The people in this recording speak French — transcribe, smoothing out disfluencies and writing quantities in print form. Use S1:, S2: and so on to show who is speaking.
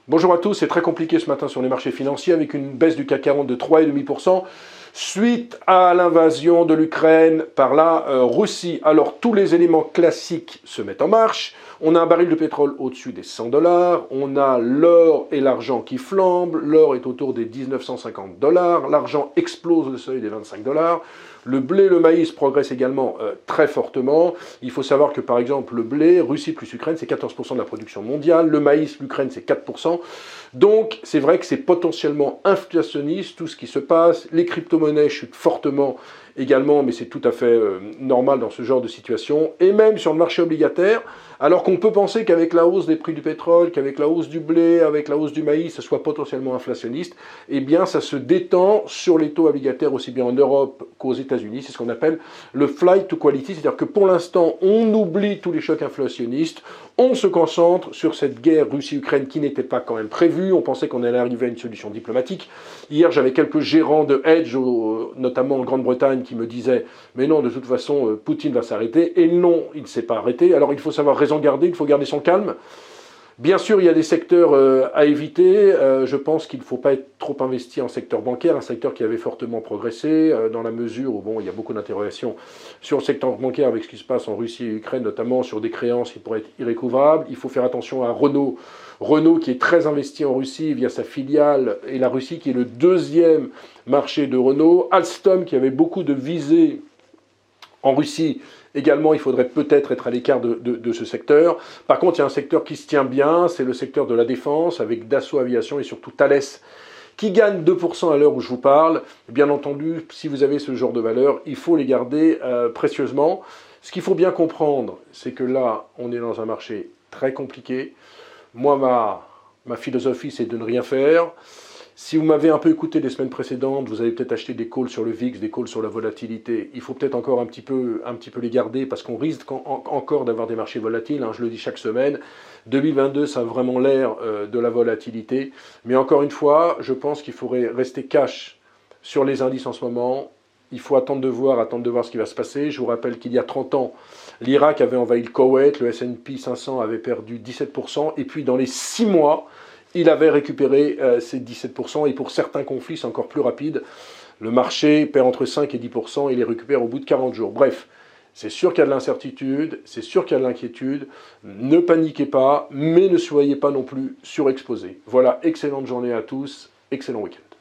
S1: Bonjour à tous, c'est très compliqué ce matin sur les marchés financiers avec une baisse du CAC 40 de 3,5% suite à l'invasion de l'Ukraine par la Russie. Alors tous les éléments classiques se mettent en marche. On a un baril de pétrole au-dessus des 100 $, on a l'or et l'argent qui flambent, l'or est autour des 1950 $, l'argent explose le seuil des 25 $, le blé, le maïs progressent également très fortement. Il faut savoir que par exemple le blé, Russie plus Ukraine, c'est 14% de la production mondiale, le maïs, l'Ukraine, c'est 4%. Donc c'est vrai que c'est potentiellement inflationniste tout ce qui se passe, les crypto-monnaies chutent fortement également, mais c'est tout à fait normal dans ce genre de situation, et même sur le marché obligataire, alors qu'on peut penser qu'avec la hausse des prix du pétrole, qu'avec la hausse du blé, avec la hausse du maïs, ça soit potentiellement inflationniste, eh bien ça se détend sur les taux obligataires aussi bien en Europe qu'aux États-Unis, c'est ce qu'on appelle le flight to quality, c'est-à-dire que pour l'instant on oublie tous les chocs inflationnistes, on se concentre sur cette guerre Russie-Ukraine qui n'était pas quand même prévue, on pensait qu'on allait arriver à une solution diplomatique. Hier j'avais quelques gérants de hedge, notamment en Grande-Bretagne, qui me disaient « mais non, de toute façon, Poutine va s'arrêter ». Et non, il ne s'est pas arrêté. Alors il faut savoir raison garder, il faut garder son calme. Bien sûr, il y a des secteurs à éviter. Je pense qu'il ne faut pas être trop investi en secteur bancaire, un secteur qui avait fortement progressé, dans la mesure où bon, il y a beaucoup d'interrogations sur le secteur bancaire avec ce qui se passe en Russie et Ukraine, notamment sur des créances qui pourraient être irrécouvrables. Il faut faire attention à Renault. Renault qui est très investi en Russie via sa filiale, et la Russie qui est le deuxième marché de Renault. Alstom qui avait beaucoup de visées en Russie, également, il faudrait peut-être être à l'écart de ce secteur. Par contre, il y a un secteur qui se tient bien, c'est le secteur de la défense, avec Dassault Aviation et surtout Thales, qui gagne 2% à l'heure où je vous parle. Bien entendu, si vous avez ce genre de valeur, il faut les garder précieusement. Ce qu'il faut bien comprendre, c'est que là, on est dans un marché très compliqué. Moi, ma philosophie, c'est de ne rien faire. Si vous m'avez un peu écouté les semaines précédentes, vous avez peut-être acheté des calls sur le VIX, des calls sur la volatilité. Il faut peut-être encore un petit peu les garder parce qu'on risque encore d'avoir des marchés volatiles. Hein, je le dis chaque semaine. 2022, ça a vraiment l'air de la volatilité. Mais encore une fois, je pense qu'il faudrait rester cash sur les indices en ce moment. Il faut attendre de voir ce qui va se passer. Je vous rappelle qu'il y a 30 ans, l'Irak avait envahi le Koweït, le S&P 500 avait perdu 17%. Et puis dans les 6 mois, il avait récupéré ces 17%, et pour certains conflits, c'est encore plus rapide. Le marché perd entre 5 et 10%, et il les récupère au bout de 40 jours. Bref, c'est sûr qu'il y a de l'incertitude, c'est sûr qu'il y a de l'inquiétude. Ne paniquez pas, mais ne soyez pas non plus surexposés. Voilà, excellente journée à tous, excellent week-end.